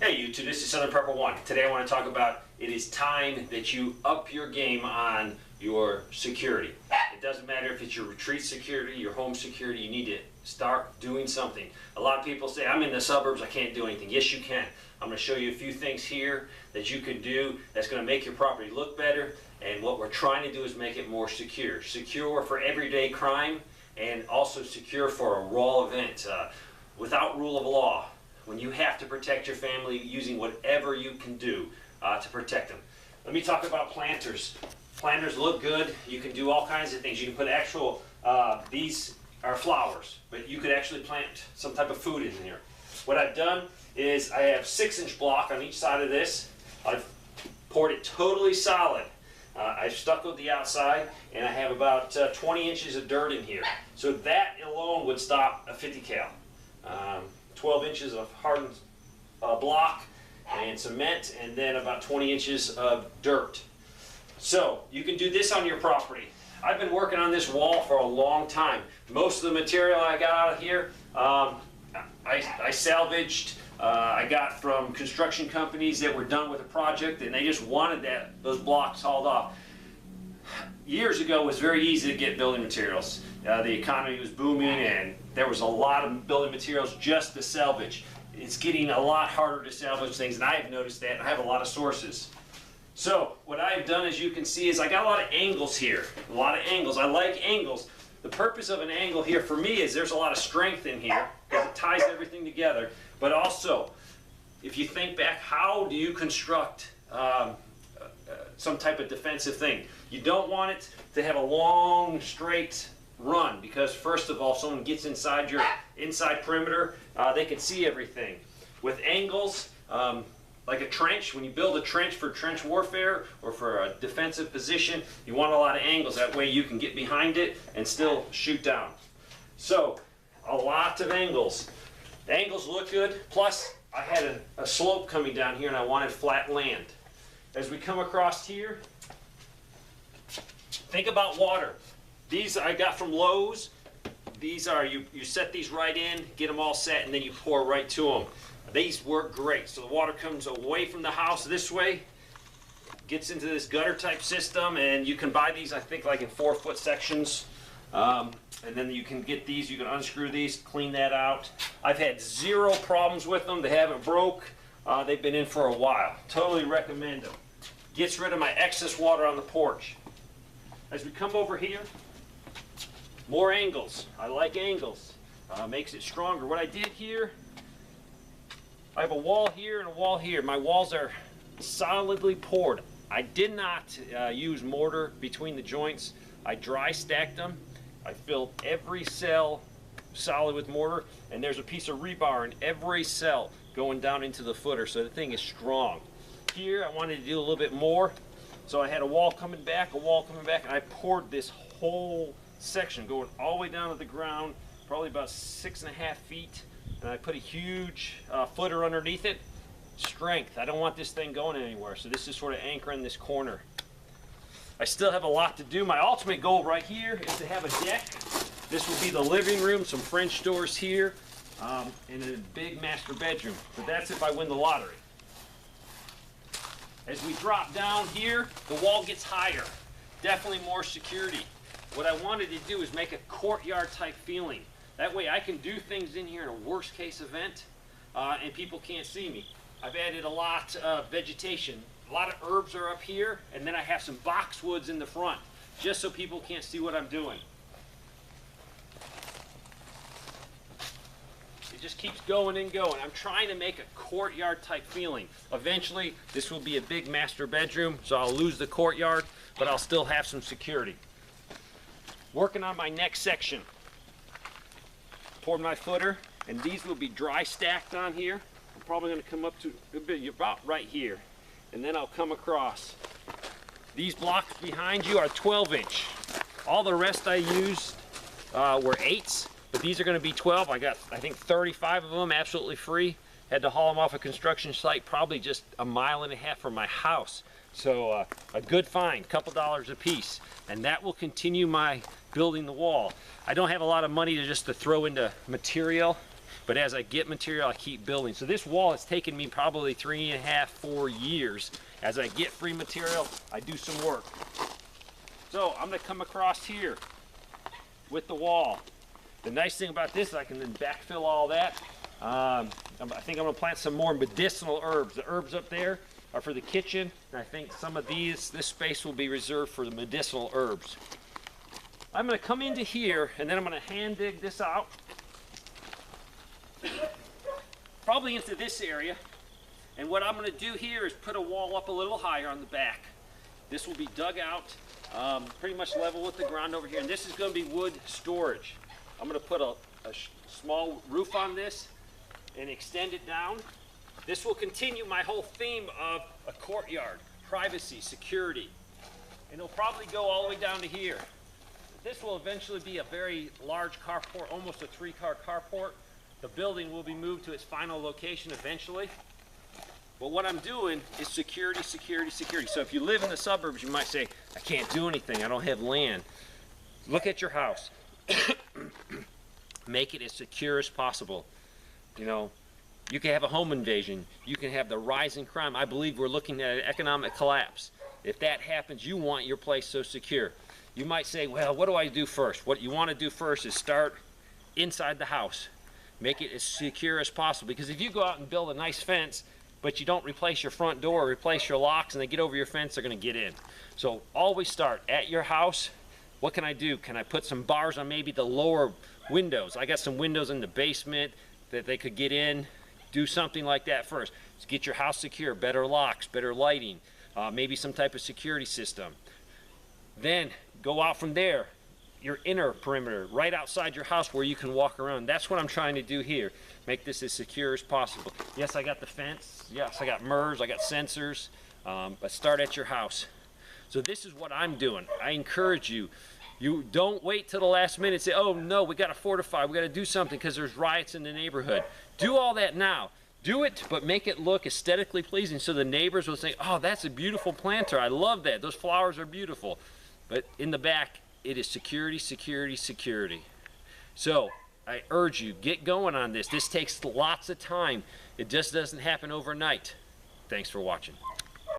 Hey YouTube, this is Southern Prepper 1. Today I want to talk about it is time that you up your game on your security. It doesn't matter if it's your retreat security, your home security, you need to start doing something. A lot of people say, I'm in the suburbs, I can't do anything. Yes, you can. I'm going to show you a few things here that you can do that's going to make your property look better, and what we're trying to do is make it more secure. Secure for everyday crime and also secure for a raw event without rule of law. When you have to protect your family using whatever you can do to protect them. Let me talk about planters. Planters look good. You can do all kinds of things. You can put actual, these are flowers, but you could actually plant some type of food in here. What I've done is I have 6-inch block on each side of this. I've poured it totally solid. I've stuccoed the outside, and I have about 20 inches of dirt in here. So that alone would stop a 50 cal. 12 inches of hardened block and cement, and then about 20 inches of dirt. So you can do this on your property. I've been working on this wall for a long time. Most of the material I got out of here, I salvaged. I got from construction companies that were done with a project, and they just wanted those blocks hauled off. Years ago, it was very easy to get building materials. The economy was booming, and there was a lot of building materials just to salvage. It's getting a lot harder to salvage things, and I have noticed that. I have a lot of sources. So what I've done, as you can see, is I got a lot of angles here. A lot of angles. I like angles. The purpose of an angle here for me is there's a lot of strength in here because it ties everything together. But also, if you think back, how do you construct some type of defensive thing? You don't want it to have a long, straight run, because first of all, if someone gets inside your inside perimeter, they can see everything. With angles, like a trench, when you build a trench for trench warfare or for a defensive position, you want a lot of angles. That way you can get behind it and still shoot down. So, a lot of angles. The angles look good, plus I had a slope coming down here and I wanted flat land. As we come across here, think about water. These I got from Lowe's. These are, you set these right in, get them all set, and then you pour right to them. These work great. So the water comes away from the house this way, gets into this gutter type system, and you can buy these, I think, like in 4-foot sections. And then you can get these, you can unscrew these, clean that out. I've had 0 problems with them. They haven't broke. They've been in for a while. Totally recommend them. Gets rid of my excess water on the porch. As we come over here, more angles. I like angles. Makes it stronger. What I did here, I have a wall here and a wall here. My walls are solidly poured. I did not use mortar between the joints. I dry stacked them. I filled every cell solid with mortar, and there's a piece of rebar in every cell going down into the footer, so the thing is strong. Here I wanted to do a little bit more, so I had a wall coming back, and I poured this whole section going all the way down to the ground, probably about 6.5 feet, and I put a huge footer underneath it. Strength. I don't want this thing going anywhere, so this is sort of anchoring this corner. I still have a lot to do. My ultimate goal right here is to have a deck. This will be the living room, some French doors here, and a big master bedroom. But that's if I win the lottery. As we drop down here, the wall gets higher. Definitely more security. What I wanted to do is make a courtyard type feeling. That way I can do things in here in a worst case event, and people can't see me. I've added a lot of vegetation. A lot of herbs are up here, and then I have some boxwoods in the front, just so people can't see what I'm doing. It just keeps going and going. I'm trying to make a courtyard type feeling. Eventually, this will be a big master bedroom, so I'll lose the courtyard, but I'll still have some security. Working on my next section. Poured my footer, and these will be dry stacked on here. I'm probably going to come up to about right here. And then I'll come across. These blocks behind you are 12-inch. All the rest I used were 8s, but these are going to be 12. I got, I think, 35 of them absolutely free. Had to haul them off a construction site, probably just a 1.5 miles from my house. So a good find, a couple dollars a piece. And that will continue my building the wall. I don't have a lot of money to throw into material But as I get material, I keep building. So this wall has taken me probably 3.5, 4 years. As I get free material, I do some work. So I'm gonna come across here with the wall. The nice thing about this is I can then backfill all that. I think I'm gonna plant some more medicinal herbs. The herbs up there are for the kitchen, and I think some of this space will be reserved for the medicinal herbs. I'm gonna come into here, and then I'm gonna hand dig this out. Probably into this area. And what I'm gonna do here is put a wall up a little higher on the back. This will be dug out, pretty much level with the ground over here. And this is gonna be wood storage. I'm gonna put a small roof on this and extend it down. This will continue my whole theme of a courtyard, privacy, security. And it'll probably go all the way down to here. This will eventually be a very large carport, almost a 3-car carport. The building will be moved to its final location eventually. But what I'm doing is security, security, security. So if you live in the suburbs, you might say, I can't do anything, I don't have land. Look at your house. Make it as secure as possible. You know, you can have a home invasion. You can have the rising crime. I believe we're looking at an economic collapse. If that happens, you want your place so secure. You might say, well, what do I do first? What you want to do first is start inside the house. Make it as secure as possible. Because if you go out and build a nice fence, but you don't replace your front door, replace your locks, and they get over your fence, they're going to get in. So always start at your house. What can I do? Can I put some bars on maybe the lower windows? I got some windows in the basement that they could get in. Do something like that first. So get your house secure, better locks, better lighting, maybe some type of security system. Then go out from there, your inner perimeter, right outside your house where you can walk around. That's what I'm trying to do here. Make this as secure as possible. Yes, I got the fence. Yes, I got MERS, I got sensors, but start at your house. So this is what I'm doing. I encourage you. You don't wait till the last minute and say, oh no, we got to fortify, we got to do something because there's riots in the neighborhood. Do all that now. Do it, but make it look aesthetically pleasing so the neighbors will say, oh, that's a beautiful planter. I love that. Those flowers are beautiful. But in the back, it is security, security, security. So I urge you, get going on this. This takes lots of time. It just doesn't happen overnight. Thanks for watching.